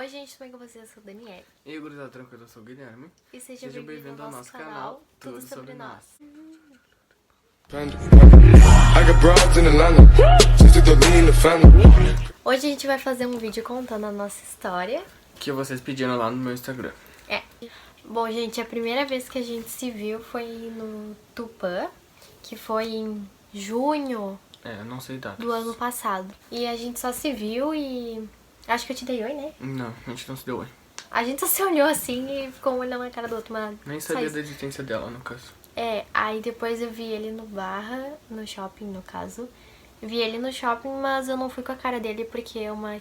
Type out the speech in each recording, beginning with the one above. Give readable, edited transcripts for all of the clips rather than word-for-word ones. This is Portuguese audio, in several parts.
Oi gente, como é que vocês? Eu sou a Daniele. E aí, gurizada, tranquilo, eu sou o Guilherme. E seja bem-vindo ao nosso canal, Tudo Sobre Nós. Hoje a gente vai fazer um vídeo contando a nossa história. Que vocês pediram lá no meu Instagram. Bom, gente, a primeira vez que a gente se viu foi no Tupã, que foi em junho Não sei datas. do ano passado. E a gente só se viu e... acho que eu te dei oi, né? Não, a gente não se deu oi. A gente só se olhou assim e ficou um olhando na cara do outro, mas... Nem sabia da existência dela, no caso. Aí depois eu vi ele no Barra, no shopping, no caso. Vi ele no shopping, mas eu não fui com a cara dele porque uma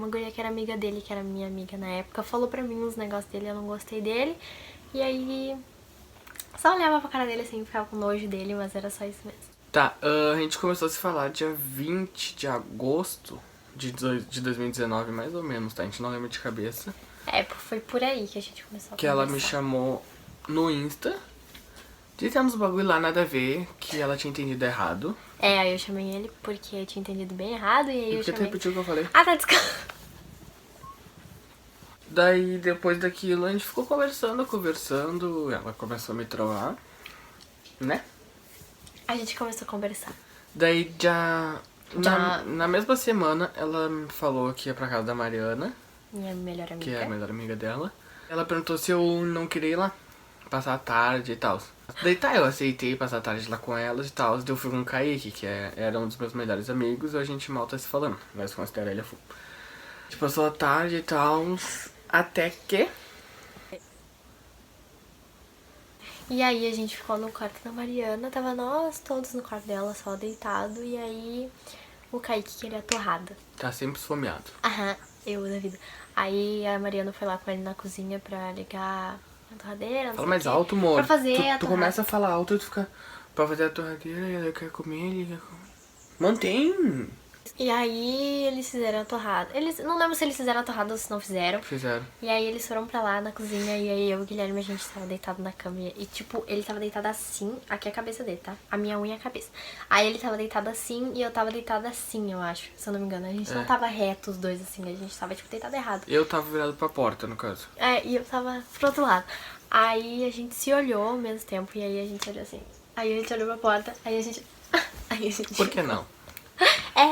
guria que era amiga dele, que era minha amiga na época, falou pra mim uns negócios dele, eu não gostei dele. E aí só olhava pra cara dele assim, ficava com nojo dele, mas era só isso mesmo. Tá, a gente começou a se falar dia 20 de agosto de 2019, mais ou menos, tá? A gente não lembra de cabeça. Foi por aí que a gente começou a Que ela me chamou no Insta, dizendo uns bagulho lá, nada a ver, que ela tinha entendido errado. Aí eu chamei ele porque eu tinha entendido bem errado e aí E eu por que tu chamei... repetiu o que eu falei? Ah, tá, desculpa. Daí, depois daquilo, a gente ficou conversando, ela começou a me trollar, né? A gente começou a conversar. Daí, na mesma semana, ela me falou que ia pra casa da Mariana, Minha melhor amiga. que é a melhor amiga dela. Ela perguntou se eu não queria ir lá, passar a tarde e tal. Daí tá, eu aceitei passar a tarde lá com elas e tal. Daí eu fui com o Kaique, que era um dos meus melhores amigos, e a gente mal tá se falando, mas considero ele a full. A gente passou a tarde e tal, até que... E aí a gente ficou no quarto da Mariana, tava nós todos no quarto dela, só deitado, e aí o Kaique queria torrada. Tá sempre esfomeado. Aham, eu da vida. Aí a Mariana foi lá com ele na cozinha pra ligar a torradeira, não Fala sei mais o quê, alto, amor. pra fazer a Tu torrada. começa a falar alto e tu fica... Pra fazer a torradeira, e ela quer comer, ele quer comer. Mantém! E aí eles fizeram a torrada. Não lembro se eles fizeram a torrada ou se não fizeram. Fizeram. E aí eles foram pra lá na cozinha e aí eu e o Guilherme, a gente tava deitado na cama. E tipo, ele tava deitado assim, aqui é a cabeça dele, tá? A minha unha é a cabeça. Aí ele tava deitado assim e eu tava deitada assim, eu acho, se eu não me engano. A gente não tava reto os dois assim, a gente tava tipo deitado errado. Eu tava virado pra porta, no caso. E eu tava pro outro lado. Aí a gente se olhou ao mesmo tempo e aí a gente olhou assim. Aí a gente olhou pra porta, aí a gente... Por que não?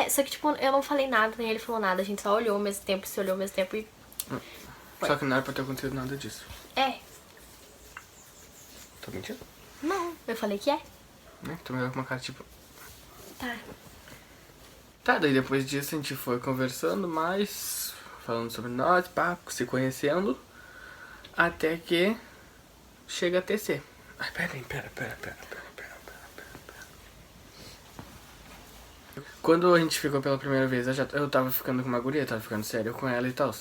Só que tipo, eu não falei nada, nem ele falou nada. A gente só olhou ao mesmo tempo, se olhou ao mesmo tempo e... Só que não era pra ter acontecido nada disso. Tô mentindo? Não, eu falei que é. Né? Tu me olhou com uma cara tipo... Tá. Tá, daí depois disso a gente foi conversando mais, falando sobre nós, pá, se conhecendo, até que chega a TC. Ai, pera. Quando a gente ficou pela primeira vez, eu tava ficando com uma guria, tava ficando sério com ela e tal.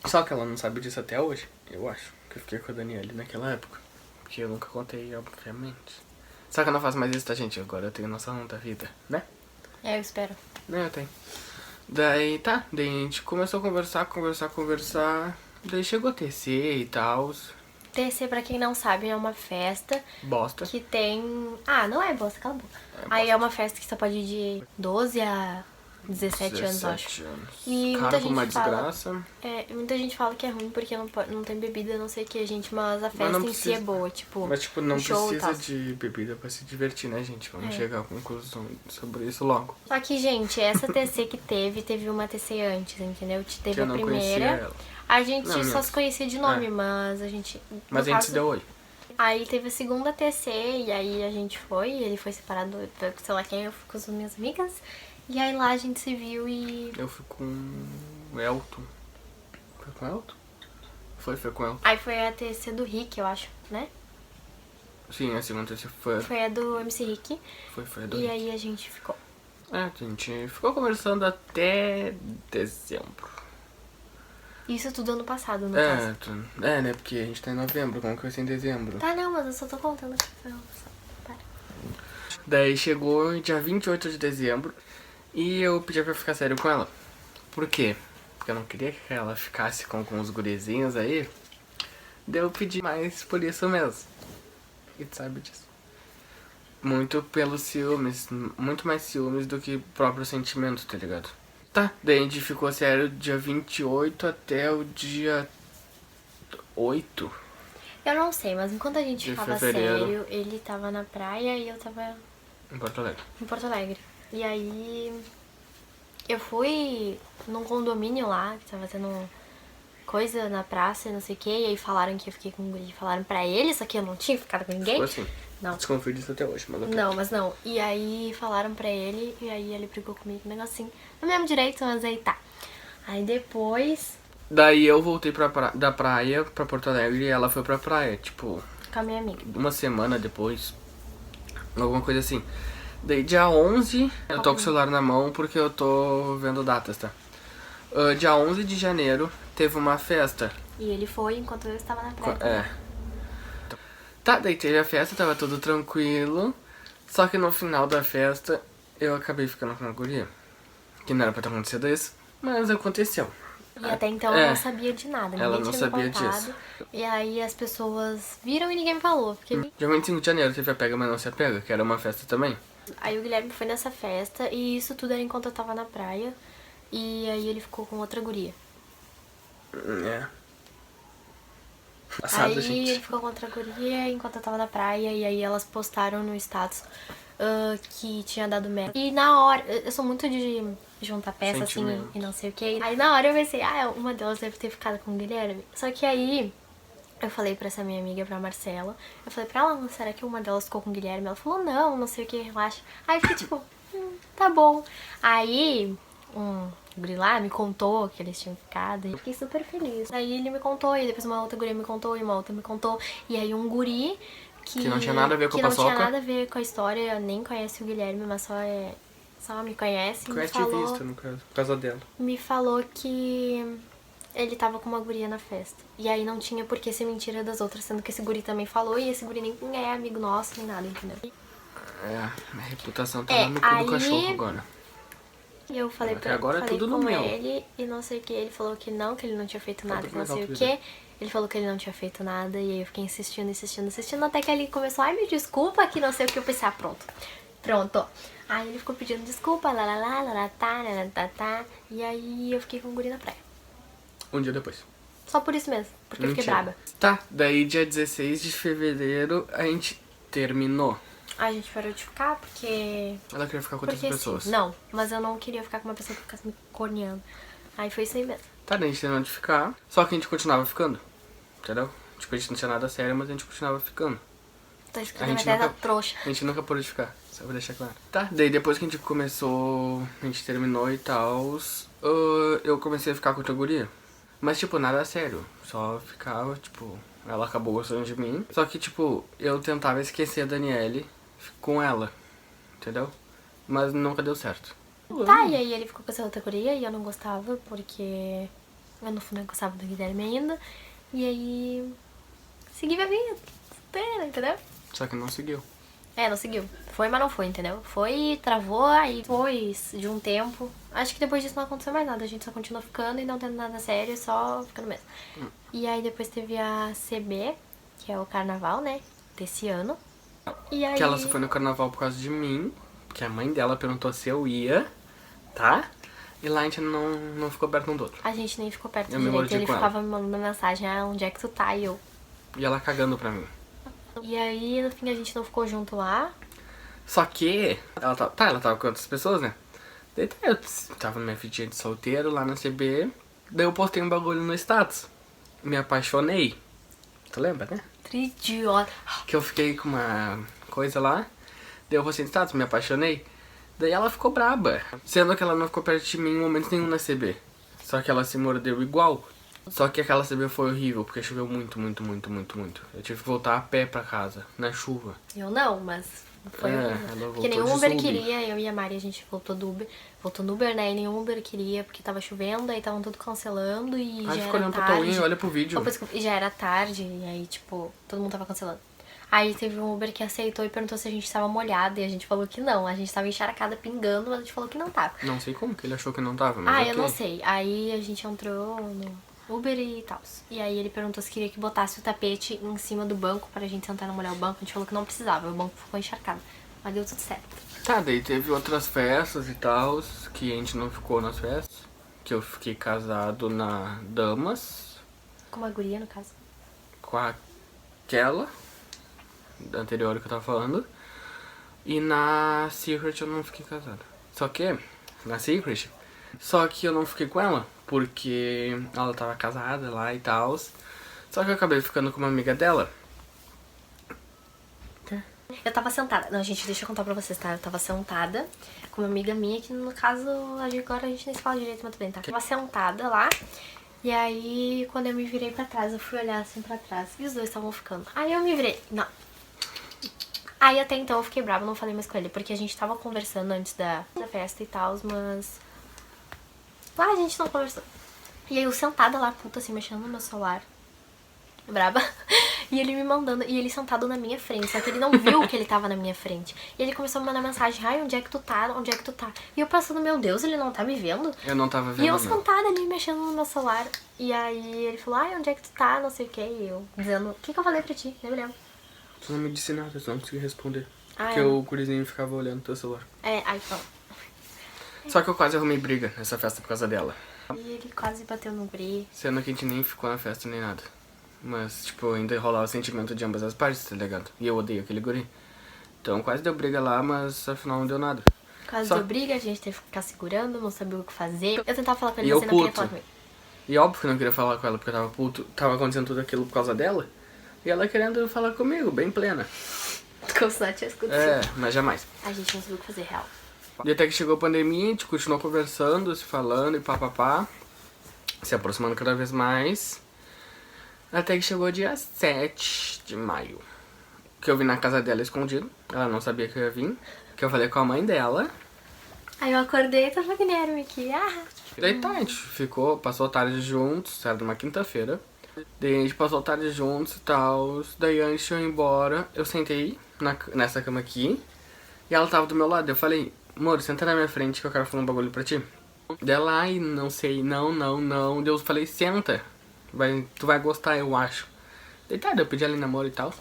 Só que ela não sabe disso até hoje, eu acho, que eu fiquei com a Daniele naquela época. Porque eu nunca contei, obviamente. Só que eu não faço mais isso, tá, gente? Agora eu tenho noção da vida, né? Eu espero. Não, eu tenho. Daí tá, daí a gente começou a conversar. Daí chegou a TC e tal. TC, pra quem não sabe, é uma festa Bosta. que tem... não é bosta, cala a boca. Aí bosta. é uma festa que só pode ir de 12 a 17 anos, eu acho. E Cara, muita com uma gente fala... desgraça. Muita gente fala que é ruim porque não tem bebida, não sei o que, gente. Mas a festa não em si é boa, tipo... Mas tipo, não show e precisa tal. de bebida pra se divertir, né, gente? Vamos chegar a conclusão sobre isso logo. Só que, gente, essa TC que teve uma TC antes, entendeu? Teve Que eu a não primeira. conhecia ela. A gente Não, só se conhecia de nome, mas a gente... Mas a gente se deu oi. Aí teve a segunda TC, e aí a gente foi, ele foi separado, sei lá quem, eu fui com as minhas amigas. E aí lá a gente se viu e... Eu fui com o Elton. Foi com o Elton? Foi com o Elton. Aí foi a TC do Rick, eu acho, né? Sim, a segunda TC foi... Foi a do MC Rick. Foi a do E Rick. aí a gente ficou. A gente ficou conversando até dezembro. Isso tudo ano passado, no caso. Né? Porque a gente tá em novembro, como que vai ser em dezembro? Tá, não, mas eu só tô contando que foi ano passado. Para. Daí chegou dia 28 de dezembro e eu pedi pra ficar sério com ela. Por quê? Porque eu não queria que ela ficasse com os gurizinhos aí. Daí eu pedi mais por isso mesmo. E tu sabe disso. Muito pelos ciúmes, muito mais ciúmes do que próprio sentimento, tá ligado? Tá, daí a gente ficou sério dia 28 até o dia 8 Eu não sei, mas enquanto a gente de ficava fevereiro. sério, ele tava na praia e eu tava em Porto Alegre. em Porto Alegre. E aí eu fui num condomínio lá, que tava tendo coisa na praça e não sei o que, e aí falaram que eu fiquei com um guri. Falaram pra ele, só que eu não tinha ficado com ninguém. Ficou assim. Não. Desconfio disso até hoje, mas ok. Não, mas não. E aí falaram pra ele, e aí ele brigou comigo, um negocinho. Não me lembro direito, mas aí tá. Aí depois, Daí eu voltei da praia pra Porto Alegre e ela foi pra praia, tipo, com a minha amiga. uma semana depois, alguma coisa assim. Daí dia 11, eu tô com o celular na mão porque eu tô vendo datas, tá? Dia 11 de janeiro teve uma festa. E ele foi enquanto eu estava na praia. É. Tá, daí teve a festa, tava tudo tranquilo. Só que no final da festa eu acabei ficando com uma guria. Que não era pra ter acontecido isso, mas aconteceu. E até então eu não sabia de nada, Ela ninguém não tinha me sabia contado. disso. E aí as pessoas viram e ninguém me falou. Porque Dia 25 de janeiro teve a Pega Mas Não Se Apega, que era uma festa também. aí o Guilherme foi nessa festa e isso tudo era enquanto eu tava na praia. E aí ele ficou com outra guria. É. Passado, Aí gente. ele ficou com outra guria enquanto eu tava na praia. E aí elas postaram no status que tinha dado merda. E na hora, eu sou muito de juntar peça assim Sentimento. e não sei o que. Aí na hora eu pensei, uma delas deve ter ficado com o Guilherme. Só que aí eu falei pra essa minha amiga, pra Marcela. Eu falei pra ela, será que uma delas ficou com o Guilherme? Ela falou, não, não sei o que, relaxa. Aí eu fiquei tipo, tá bom. Aí um guri lá me contou que eles tinham ficado e eu fiquei super feliz. Aí ele me contou, e depois uma outra guria me contou, e uma outra me contou. E aí um guri que não tinha nada a ver com a que não tinha paçoca. nada a ver com a história, nem conhece o Guilherme, mas só me conhece. Foi ativista, no caso, por causa dela. Me falou que ele tava com uma guria na festa. E aí não tinha por que ser mentira das outras, sendo que esse guri também falou, e esse guri nem é amigo nosso, nem nada, entendeu? É, minha reputação tá lá no cu do cachorro agora. E eu falei Até agora é falei tudo no com meu. ele e não sei o que. Ele falou que ele não tinha feito nada, tudo que não sei legal, o tudo que. Ele falou que ele não tinha feito nada. E aí eu fiquei insistindo, até que ele começou, ai, me desculpa, que não sei o que. Eu pensei, pronto. Aí ele ficou pedindo desculpa, tá. E aí eu fiquei com o guri na praia. Um dia depois. Só por isso mesmo, porque eu fiquei braba. Tá, daí dia 16 de fevereiro a gente terminou. A gente parou de ficar porque... Ela queria ficar com outras pessoas. Sim. Não, mas eu não queria ficar com uma pessoa que ficasse me corneando. Aí foi isso aí mesmo. Tá, daí a gente terminou de ficar, só que a gente continuava ficando. Entendeu? Tipo, a gente não tinha nada sério, mas a gente continuava ficando. Tô escrito A na minha gente testa nunca- trouxa. A gente nunca parou de ficar, só pra deixar claro. Tá, daí depois que a gente começou, a gente terminou e tal, eu comecei a ficar com outra guria. Mas, tipo, nada sério. Só ficava, tipo, ela acabou gostando de mim. Só que, tipo, eu tentava esquecer a Daniele com ela, entendeu? Mas nunca deu certo. Tá, e aí ele ficou com essa outra guria e eu não gostava, porque eu no fundo não gostava do Guilherme ainda. E aí segui minha vida, solteira, entendeu? Só que não seguiu. Não seguiu. Foi, mas não foi, entendeu? Foi, travou, aí depois de um tempo. Acho que depois disso não aconteceu mais nada. A gente só continuou ficando e não tendo nada sério, só ficando mesmo. E aí depois teve a CB, que é o carnaval, né? Desse ano. E aí... Que ela só foi no carnaval por causa de mim, que a mãe dela perguntou se eu ia, tá? E lá a gente não ficou perto um do outro. A gente nem ficou perto Eu me direito. mordi Ele com ficava me mandando mensagem, onde é que tu tá? E eu... E ela cagando pra mim. E aí, no fim, a gente não ficou junto lá. Só que ela tava com outras pessoas, né? Daí tá, eu tava na minha fitinha de solteiro lá na CB. Daí eu postei um bagulho no status. Me apaixonei. Tu lembra, né? Idiota. Que eu fiquei com uma coisa lá. Daí eu postei no status, me apaixonei. Daí ela ficou braba. Sendo que ela não ficou perto de mim em momento nenhum na CB. Só que ela se mordeu igual. Só que aquela CB foi horrível, porque choveu muito. Eu tive que voltar a pé pra casa, na chuva. Eu não, mas foi ela horrível. voltou Porque nenhum de Uber sub. queria, eu e a Mari, a gente voltou do Uber. Voltou no Uber, né? E nenhum Uber queria, porque tava chovendo, aí estavam tudo cancelando e Ai, já fica era olhando pro teu tarde. olha pro vídeo. Opa, desculpa, e já era tarde, e aí, tipo, todo mundo tava cancelando. Aí teve um Uber que aceitou e perguntou se a gente tava molhada, e a gente falou que não. A gente tava encharcada, pingando, mas a gente falou que não tava. Não sei como que ele achou que não tava, mas Eu ok. não sei. Aí a gente entrou no Uber e tal. E aí ele perguntou se queria que botasse o tapete em cima do banco pra gente sentar e não molhar o banco. A gente falou que não precisava, o banco ficou encharcado. Mas deu tudo certo. Tá, daí teve outras festas e tal, que a gente não ficou nas festas. Que eu fiquei casado na Damas, Com uma guria, no caso. com aquela da anterior que eu tava falando. E na Secret eu não fiquei casado. Só que, na Secret, só que eu não fiquei com ela, porque ela tava casada lá e tal. Só que eu acabei ficando com uma amiga dela. Eu tava sentada. Não, gente, deixa eu contar pra vocês, tá? Eu tava sentada com uma amiga minha, que no caso, agora a gente nem se fala direito muito bem, tá? Eu tava sentada lá. E aí, quando eu me virei pra trás, eu fui olhar assim pra trás. E os dois estavam ficando. Aí eu me virei. Não. Aí até então eu fiquei brava, não falei mais com ele. Porque a gente tava conversando antes da festa e tal, mas... lá a gente não conversou. E aí eu sentada lá, puta, assim, mexendo no meu celular. Braba. E ele me mandando, e ele sentado na minha frente, só que ele não viu que ele tava na minha frente. E ele começou a me mandar mensagem: ai, onde é que tu tá? Onde é que tu tá? E eu pensando, meu Deus, ele não tá me vendo? Eu não tava vendo. E eu não. sentada ali, mexendo no meu celular. E aí ele falou: ai, onde é que tu tá? Não sei o que. E eu dizendo: o que eu falei pra ti? Nem me lembro. Tu não me disse nada, tu não consegui responder. Ah, Porque é? o gurizinho ficava olhando teu celular. Aí falou. Só que eu quase arrumei briga nessa festa por causa dela. E ele quase bateu no guri. Sendo que a gente nem ficou na festa nem nada. Mas, tipo, ainda rolava o sentimento de ambas as partes, tá ligado? E eu odeio aquele guri. Então quase deu briga lá, mas afinal não deu nada. Quase Só- deu briga, a gente teve que ficar segurando, não sabia o que fazer. Eu tentava falar com ele, E mas eu ele não queria puto. falar comigo. E óbvio que eu não queria falar com ela porque eu tava puto. Tava acontecendo tudo aquilo por causa dela. E ela querendo falar comigo, bem plena. Como se nada tivesse acontecido. É, mas jamais. A gente não sabia o que fazer, real. E até que chegou a pandemia, a gente continuou conversando, se falando e papapá. Se aproximando cada vez mais. Até que chegou dia 7 de maio. Que eu vim na casa dela escondido. Ela não sabia que eu ia vir. Que eu falei com a mãe dela. Aí eu acordei e tava Guilherme aqui. Daí tá, a gente ficou, passou a tarde juntos, era numa quinta-feira. Daí a gente passou a tarde juntos e tal. Daí antes de eu ir embora, eu sentei nessa cama aqui. E ela tava do meu lado. Eu falei: amor, senta na minha frente que eu quero falar um bagulho pra ti. Dela, ai, não sei, não. Daí eu falei: senta. Tu vai gostar, eu acho. Daí tá, daí eu pedi ela em namoro e tal.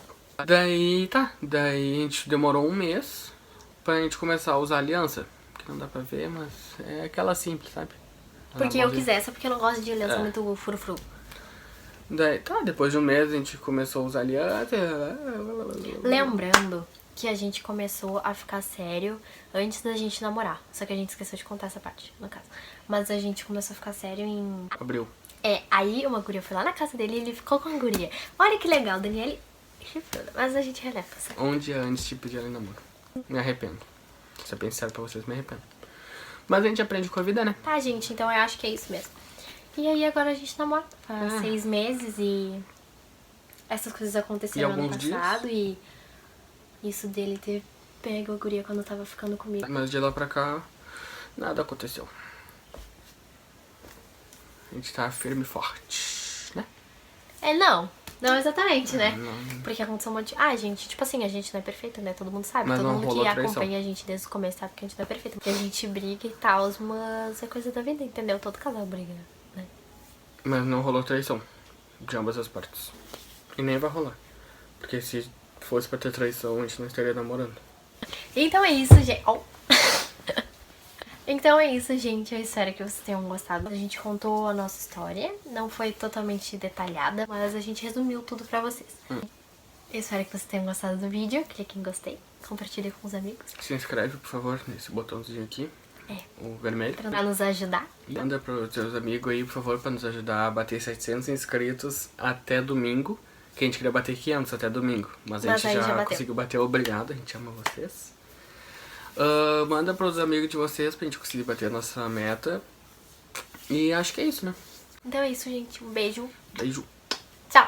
Daí tá, daí a gente demorou um mês pra gente começar a usar aliança. Que não dá pra ver, mas é aquela simples, sabe? Porque eu quisesse, porque eu não gosto de aliança muito frufru. Daí tá, depois de um mês a gente começou a usar aliança. Lembrando que a gente começou a ficar sério antes da gente namorar. Só que a gente esqueceu de contar essa parte, no caso. Mas a gente começou a ficar sério em... Abril. Aí uma guria foi lá na casa dele e ele ficou com a guria. Olha que legal, Daniele chifruda. Mas a gente releva, sério. Um dia antes de pedir ela em namoro. Me arrependo. Se eu pensar pra vocês, me arrependo. Mas a gente aprende com a vida, né? Tá, gente, então eu acho que é isso mesmo. E aí agora a gente namora há 6 meses e essas coisas aconteceram E ano alguns passado e isso dele ter pego a guria quando tava ficando comigo. Mas de lá pra cá, nada aconteceu. A gente tá firme e forte, né? Não exatamente, né? Não. Porque aconteceu um monte de... gente, tipo assim, a gente não é perfeito, né? Todo mundo sabe. Mas Todo não mundo rolou que traição. acompanha a gente desde o começo sabe que a gente não é perfeito. Porque a gente briga e tal, mas é coisa da vida, entendeu? Todo casal briga, né? Mas não rolou traição. De ambas as partes. E nem vai rolar. Porque se fosse pra ter traição, a gente não estaria namorando. Então é isso, gente. Então é isso, gente. Eu espero que vocês tenham gostado. A gente contou a nossa história. Não foi totalmente detalhada, mas a gente resumiu tudo pra vocês. Eu espero que vocês tenham gostado do vídeo. Clique em gostei. Compartilhe com os amigos. Se inscreve, por favor, nesse botãozinho aqui. O vermelho. Pra nos ajudar. Manda pros seus amigos aí, por favor, pra nos ajudar a bater 700 inscritos até domingo. Que a gente queria bater 500 até domingo. Mas a gente aí já bateu. conseguiu bater. Obrigado, a gente ama vocês. Manda pros amigos de vocês pra gente conseguir bater a nossa meta. E acho que é isso, né? Então é isso, gente. Um beijo. Beijo. Tchau.